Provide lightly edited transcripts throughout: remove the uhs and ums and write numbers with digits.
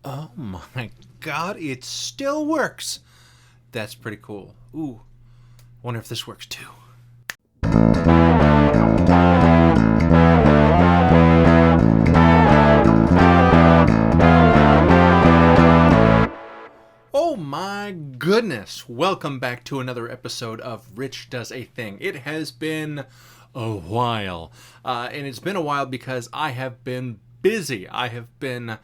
Oh my god, it still works. That's pretty cool. Ooh, wonder if this works too. Oh my goodness. Welcome back to another episode of Rich Does a Thing. It has been a while. And it's been a while because I have been busy. I have been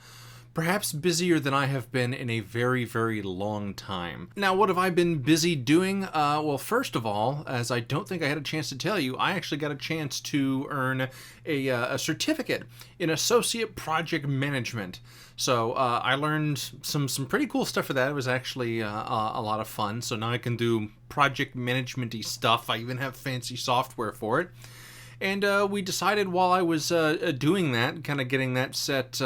perhaps busier than I have been in a very, very long time. Now, what have I been busy doing? Well, first of all, as I don't think I had a chance to tell you, I actually got a chance to earn a certificate in Associate Project Management. So I learned some pretty cool stuff for that. It was actually a lot of fun. So now I can do project management-y stuff. I even have fancy software for it. And we decided while I was doing that, kind of getting that set,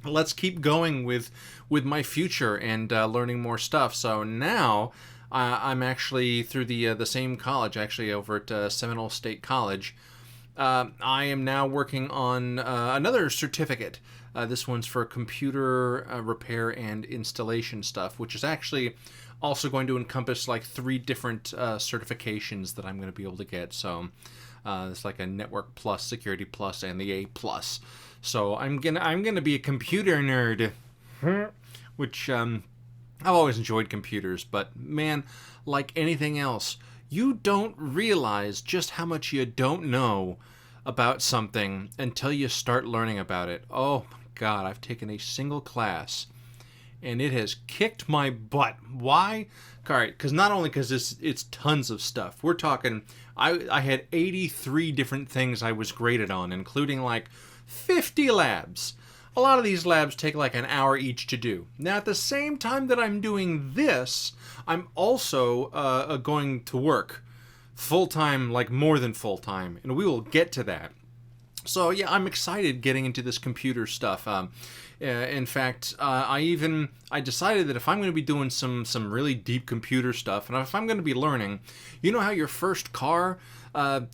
let's keep going with my future and learning more stuff. So now I'm actually through the same college, actually over at Seminole State College. I am now working on another certificate. This one's for computer repair and installation stuff, which is actually also going to encompass like 3 different certifications that I'm going to be able to get. So it's like a Network Plus, Security Plus, and the A Plus. So I'm gonna be a computer nerd, which I've always enjoyed computers, but man, like anything else, you don't realize just how much you don't know about something until you start learning about it. Oh my God, I've taken a single class, and it has kicked my butt. Why? All right, because not only because it's tons of stuff. We're talking, I had 83 different things I was graded on, including like 50 labs. A lot of these labs take like an hour each to do. Now, at the same time that I'm doing this, I'm also going to work full-time, like more than full-time, and we will get to that. So yeah, I'm excited getting into this computer stuff. In fact, I decided that if I'm going to be doing some really deep computer stuff, and if I'm going to be learning, you know how your first car,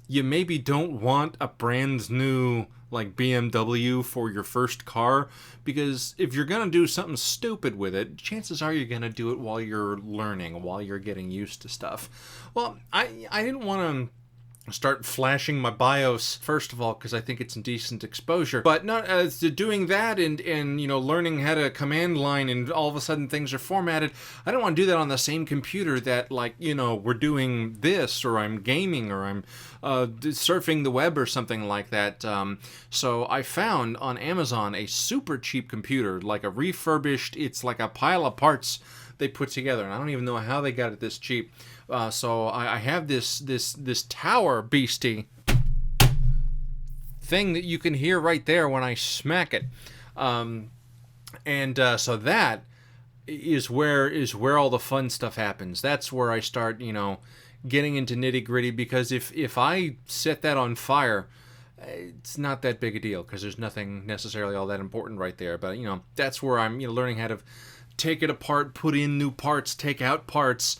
you maybe don't want a brand new like BMW for your first car, because if you're going to do something stupid with it, chances are you're going to do it while you're learning, while you're getting used to stuff. Well, I didn't want to start flashing my BIOS first of all because I think it's indecent exposure, but not doing that and learning how to command line and all of a sudden things are formatted. I don't want to do that on the same computer that we're doing this, or I'm gaming, or I'm surfing the web or something like that. So I found on Amazon a super cheap computer, like a refurbished, it's like a pile of parts they put together, and I don't even know how they got it this cheap. So I have this tower beastie thing that you can hear right there when I smack it, so that is where all the fun stuff happens. That's where I start, getting into nitty gritty. Because if I set that on fire, it's not that big a deal because there's nothing necessarily all that important right there. But that's where I'm learning how to take it apart, put in new parts, take out parts.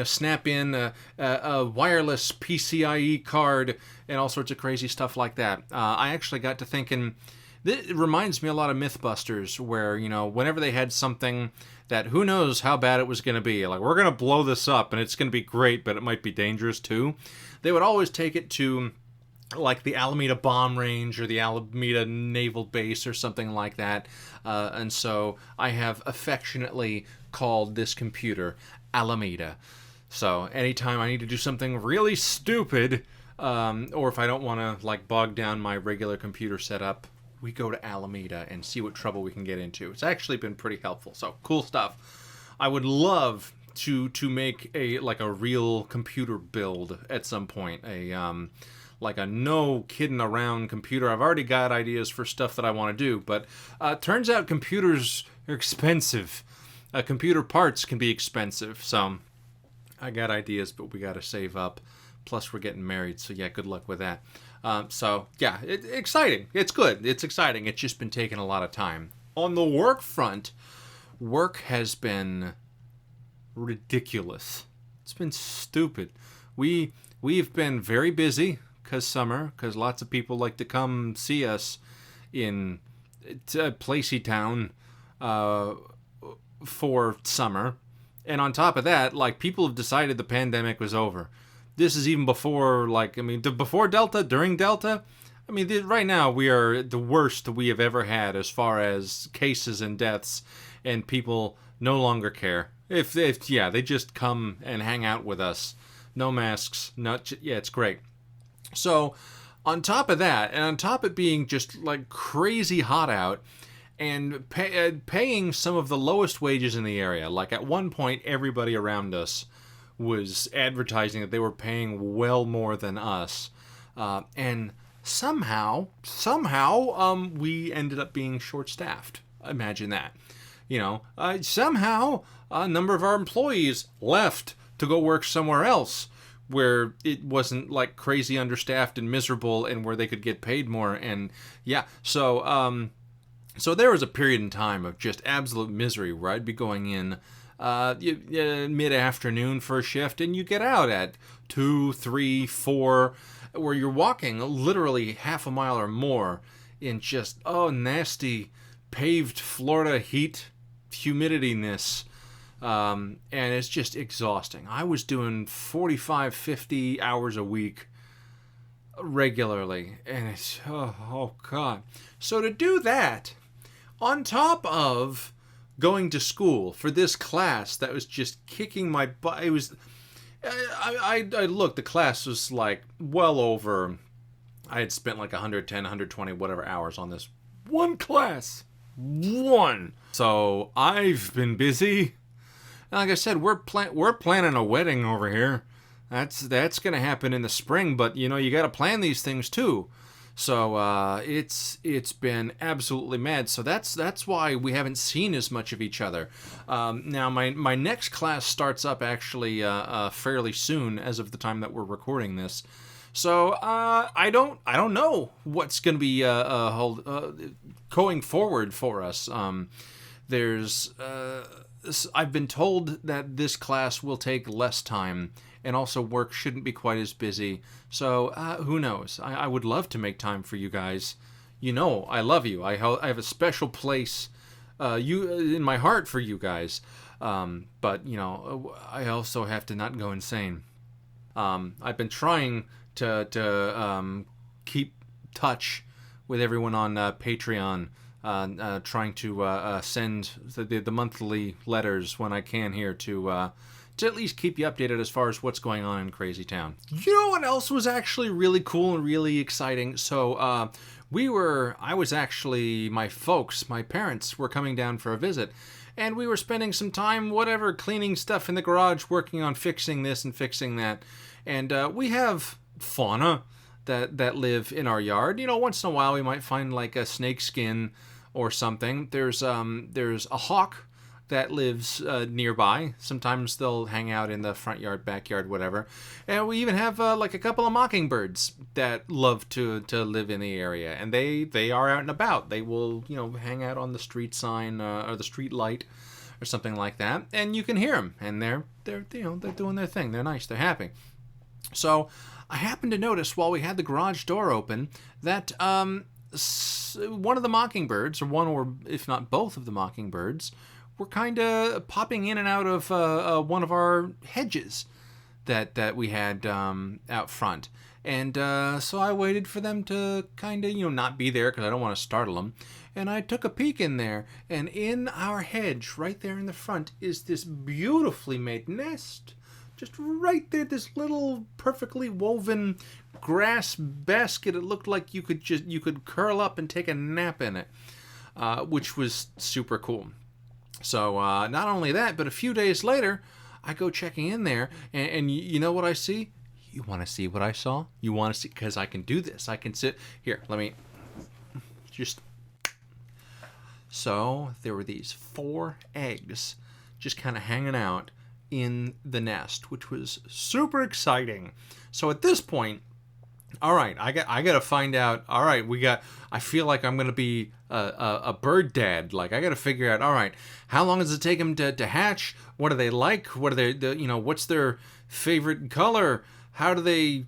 Snap in a wireless PCIe card and all sorts of crazy stuff like that. I actually got to thinking, it reminds me a lot of Mythbusters, where, whenever they had something that who knows how bad it was going to be, like, we're going to blow this up and it's going to be great, but it might be dangerous too, they would always take it to like the Alameda Bomb Range or the Alameda Naval Base or something like that. And so I have affectionately called this computer Alameda. So anytime I need to do something really stupid, or if I don't want to bog down my regular computer setup, we go to Alameda and see what trouble we can get into. It's actually been pretty helpful. So cool stuff. I would love to make a real computer build at some point. A no kidding around computer. I've already got ideas for stuff that I want to do, but turns out computers are expensive. Computer parts can be expensive, so I got ideas, but we got to save up. Plus, we're getting married, so yeah, good luck with that. Exciting. It's good. It's exciting. It's just been taking a lot of time. On the work front, work has been ridiculous. It's been stupid. We've been very busy because summer, because lots of people like to come see us in Placey Town. uh, for summer. And on top of that, like, people have decided the pandemic was over. This is even before, like, I mean, before Delta, during Delta. I mean, right now we are the worst we have ever had as far as cases and deaths, and people no longer care. If yeah, they just come and hang out with us. No masks, yeah, it's great. So, on top of that, and on top of it being just like crazy hot out, and paying some of the lowest wages in the area. Like, at one point, everybody around us was advertising that they were paying well more than us, and somehow, we ended up being short-staffed. Imagine that. Somehow a number of our employees left to go work somewhere else where it wasn't like crazy understaffed and miserable, and where they could get paid more. And yeah, so there was a period in time of just absolute misery where I'd be going in mid-afternoon for a shift, and you get out at 2, 3, 4, where you're walking literally half a mile or more in just, nasty paved Florida heat, humidityness, and it's just exhausting. I was doing 45, 50 hours a week regularly, and it's, oh God. So to do that, on top of going to school for this class that was just kicking my butt, it was, I looked, the class was like well over, I had spent like 110, 120, whatever hours on this one class. So I've been busy. And like I said, we're planning a wedding over here. That's gonna happen in the spring, but you got to plan these things too. So it's been absolutely mad. So that's why we haven't seen as much of each other. Now my next class starts up actually fairly soon, as of the time that we're recording this. So I don't know what's going to be going forward for us. I've been told that this class will take less time, and also work shouldn't be quite as busy. So who knows? I would love to make time for you guys. I love you. I have a special place in my heart for you guys. But I also have to not go insane. I've been trying to keep touch with everyone on Patreon, trying to send the monthly letters when I can here to at least keep you updated as far as what's going on in Crazy Town. You know what else was actually really cool and really exciting? So my parents were coming down for a visit, and we were spending some time, cleaning stuff in the garage, working on fixing this and fixing that. And we have fauna that live in our yard. Once in a while we might find like a snake skin or something. There's a hawk that lives nearby. Sometimes they'll hang out in the front yard, backyard, whatever. And we even have like a couple of mockingbirds that love to live in the area, and they are out and about. They will hang out on the street sign or the street light or something like that, and you can hear them, and they're doing their thing. They're nice. They're happy. So I happened to notice while we had the garage door open that one of the mockingbirds, or if not both of the mockingbirds, were kind of popping in and out of one of our hedges that we had out front. And so I waited for them to kind of, not be there because I don't want to startle them. And I took a peek in there, and in our hedge, right there in the front, is this beautifully made nest. Just right there, this little perfectly woven grass basket. It looked like you could curl up and take a nap in it, which was super cool. So not only that, but a few days later, I go checking in there, and you know what I see? You want to see what I saw? You want to see? Because I can do this. I can sit here. Let me just. So there were these 4 eggs just kind of hanging out in the nest, which was super exciting. So at this point, all right, I got to find out. All right, I feel like I'm gonna be a bird dad. Like, I got to figure out. All right, how long does it take them to hatch? What do they like? What are what's their favorite color? How do they?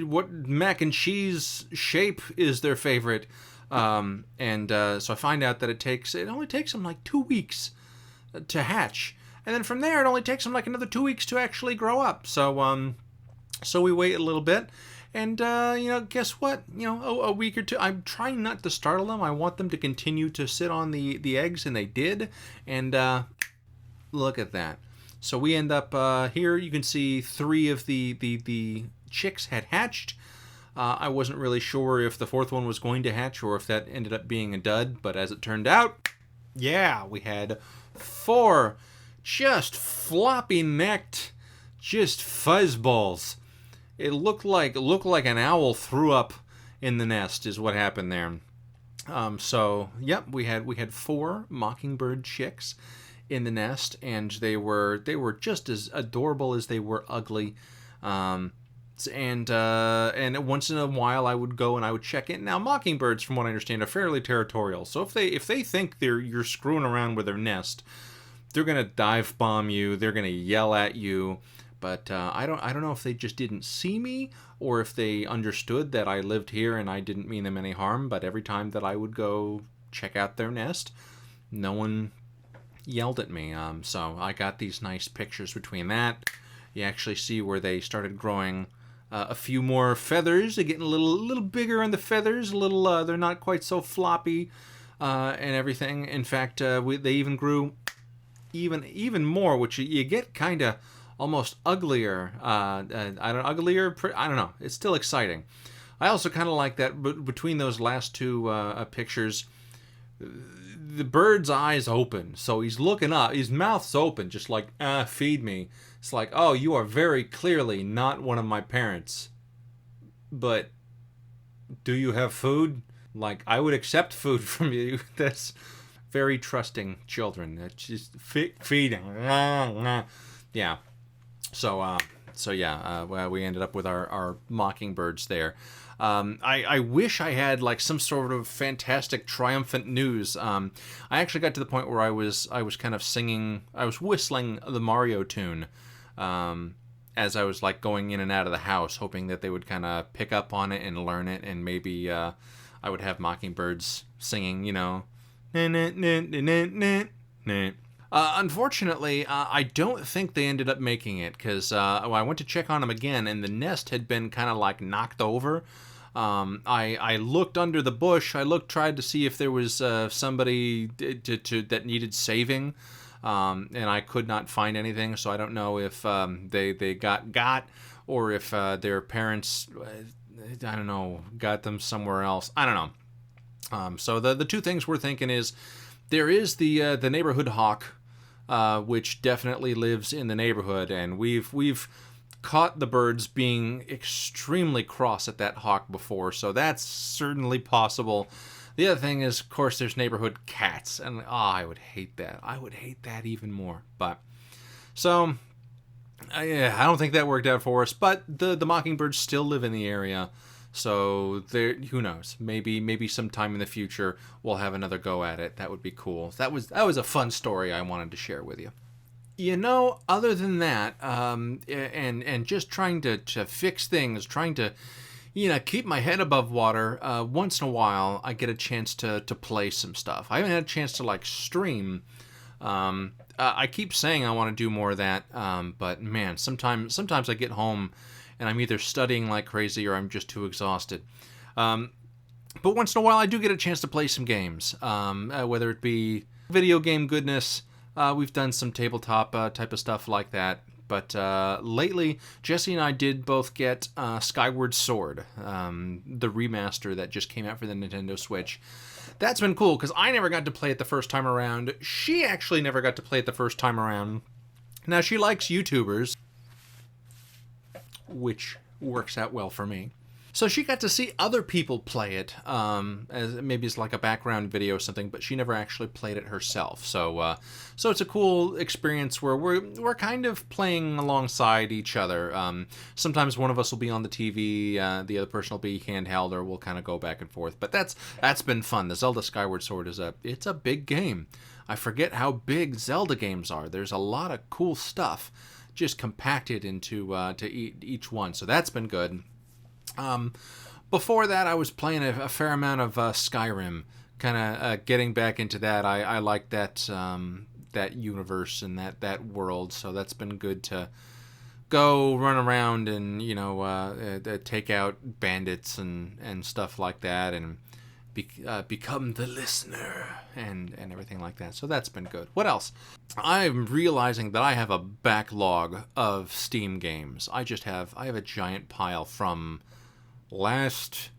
What mac and cheese shape is their favorite? So I find out that it only takes them like 2 weeks to hatch, and then from there it only takes them like another 2 weeks to actually grow up. So we wait a little bit, and guess what? A week or two. I'm trying not to startle them. I want them to continue to sit on the eggs, and they did. And look at that. So we end up here. You can see 3 of the chicks had hatched. I wasn't really sure if the 4th one was going to hatch or if that ended up being a dud, but as it turned out, yeah, we had 4 just floppy-necked, just fuzzballs. It looked like an owl threw up in the nest is what happened there. Yep, we had 4 mockingbird chicks in the nest, and they were just as adorable as they were ugly. And once in a while I would go and I would check in. Now mockingbirds, from what I understand, are fairly territorial. So if they think you're screwing around with their nest, they're gonna dive bomb you. They're gonna yell at you. But I don't know if they just didn't see me or if they understood that I lived here and I didn't mean them any harm. But every time that I would go check out their nest, no one yelled at me. So I got these nice pictures between that. You actually see where they started growing a few more feathers. They're getting a little bigger on the feathers. They're not quite so floppy and everything. In fact, they even grew even more, which you get kind of almost uglier. I don't know. It's still exciting. I also kind of like that between those last 2 pictures, the bird's eyes open, so he's looking up. His mouth's open, just like, feed me. It's like, oh, you are very clearly not one of my parents. But do you have food? Like, I would accept food from you. That's very trusting children. That's just feeding. Yeah. Well, we ended up with our mockingbirds there. I wish I had like some sort of fantastic triumphant news. I actually got to the point where I was kind of singing, I was whistling the Mario tune as I was like going in and out of the house, hoping that they would kind of pick up on it and learn it, and maybe I would have mockingbirds singing, Unfortunately, I don't think they ended up making it, because I went to check on them again, and the nest had been kind of like knocked over. I looked under the bush. Tried to see if there was somebody that needed saving, and I could not find anything. So I don't know if they got, or if their parents, I don't know, got them somewhere else. I don't know. So the 2 things we're thinking is there is the neighborhood hawk, which definitely lives in the neighborhood, and we've caught the birds being extremely cross at that hawk before, so that's certainly possible. The other thing is, of course, there's neighborhood cats, and I would hate that. I would hate that even more. But so I don't think that worked out for us. But the mockingbirds still live in the area. So there, who knows? Maybe sometime in the future we'll have another go at it. That would be cool. That was a fun story I wanted to share with you. Other than that, and just trying to fix things, trying to, keep my head above water. Once in a while, I get a chance to play some stuff. I haven't had a chance to stream. I keep saying I want to do more of that, but man, sometimes I get home and I'm either studying like crazy or I'm just too exhausted. But once in a while, I do get a chance to play some games, whether it be video game goodness. We've done some tabletop type of stuff like that. But lately, Jesse and I did both get Skyward Sword, the remaster that just came out for the Nintendo Switch. That's been cool, because I never got to play it the first time around. She actually never got to play it the first time around. Now, she likes YouTubers, which works out well for me. So she got to see other people play it, as maybe it's like a background video or something, but she never actually played it herself. So it's a cool experience where we're kind of playing alongside each other. Sometimes one of us will be on the TV, the other person will be handheld, or we'll kind of go back and forth. But that's been fun. The Zelda Skyward Sword it's a big game. I forget how big Zelda games are. There's a lot of cool stuff just compacted into to each one. So that's been good. Before that, I was playing a fair amount of Skyrim, kind of getting back into that. I like that that universe and that world, so that's been good to go run around and take out bandits and stuff like that, and become the listener and everything like that. So that's been good. What else? I'm realizing that I have a backlog of Steam games. I have a giant pile from last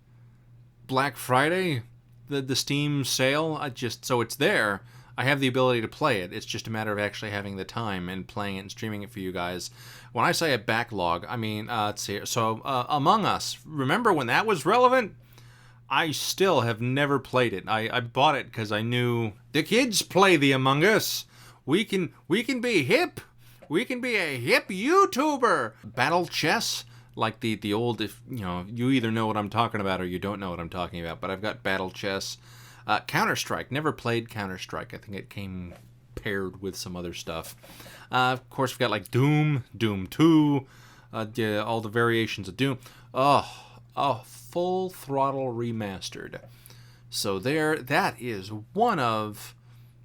Black Friday, the Steam sale. So it's there. I have the ability to play it. It's just a matter of actually having the time and playing it and streaming it for you guys. When I say a backlog, I mean, let's see. So, Among Us, remember when that was relevant? I still have never played it. I bought it because I knew the kids play the Among Us. We can be hip. We can be a hip YouTuber. Battle chess, like the old, if you either know what I'm talking about or you don't know what I'm talking about. But I've got Battle chess. Counter-Strike. Never played Counter-Strike. I think it came paired with some other stuff. Of course, we've got like Doom, Doom 2, all the variations of Doom. Oh, full throttle remastered. So that is one of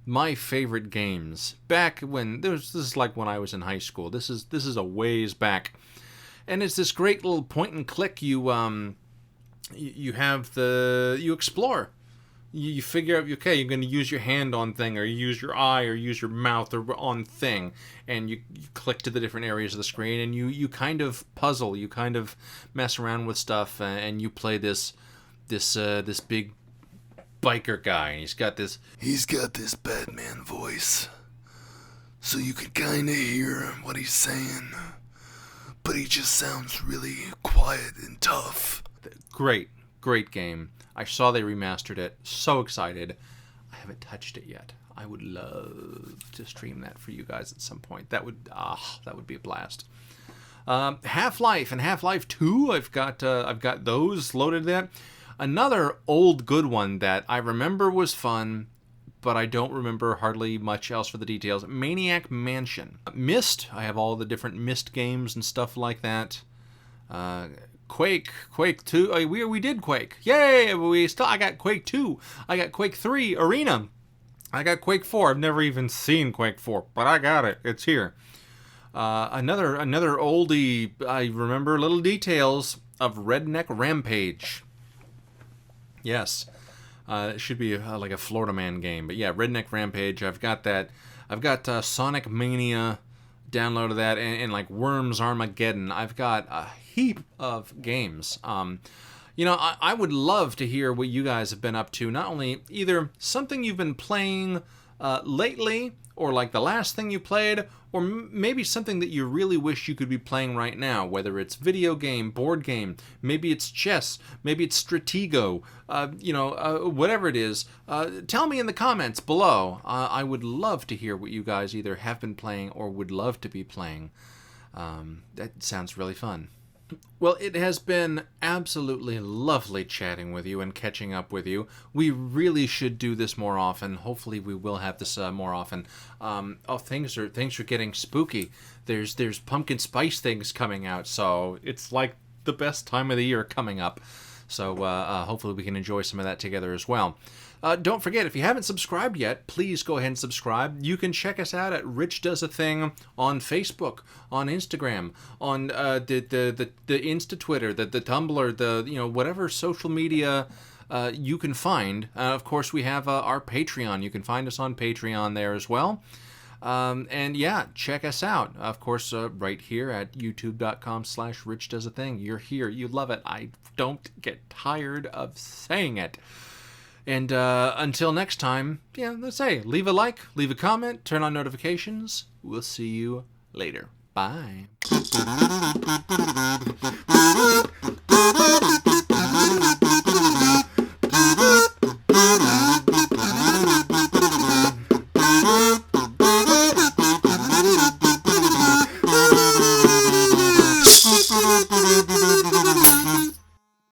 my favorite games. Back when this is like when I was in high school. This is a ways back, and it's this great little point and click. You explore. You figure out, okay, you're going to use your hand on thing, or you use your eye, or use your mouth on thing, and you click to the different areas of the screen, and you kind of puzzle, you kind of mess around with stuff, and you play this big biker guy, and he's got this Batman voice, so you can kind of hear what he's saying, but he just sounds really quiet and tough. Great game. I saw they remastered it. So excited. I haven't touched it yet. I would love to stream that for you guys at some point. That would be a blast. Half-Life and Half-Life 2. I've got those loaded there. Another old good one that I remember was fun, but I don't remember hardly much else for the details. Maniac Mansion. Myst. I have all the different Myst games and stuff like that. Quake 2. We did Quake. Yay! I got Quake 2. I got Quake 3 Arena. I got Quake 4. I've never even seen Quake 4, but I got it. It's here. Another oldie. I remember little details of Redneck Rampage. Yes. It should be like a Florida Man game, but yeah, Redneck Rampage. I've got that. I've got Sonic Mania. Downloaded that, and like Worms Armageddon. I've got a heap of games. I would love to hear what you guys have been up to. Not only either something you've been playing lately, or like the last thing you played, or maybe something that you really wish you could be playing right now, whether it's video game, board game, maybe it's chess, maybe it's Stratego, whatever it is. Tell me in the comments below. I would love to hear what you guys either have been playing or would love to be playing. That sounds really fun. Well, it has been absolutely lovely chatting with you and catching up with you. We really should do this more often. Hopefully we will have this more often. Things are getting spooky. There's pumpkin spice things coming out, so it's like the best time of the year coming up. So hopefully we can enjoy some of that together as well. Don't forget, if you haven't subscribed yet, please go ahead and subscribe. You can check us out at Rich Does a Thing on Facebook, on Instagram, on the Insta Twitter, the Tumblr, whatever social media you can find. Of course, we have our Patreon. You can find us on Patreon there as well. And yeah, check us out. Of course, right here at youtube.com/richdoesathing. You're here. You love it. I don't get tired of saying it. And until next time, let's say, leave a like, leave a comment, turn on notifications. We'll see you later. Bye.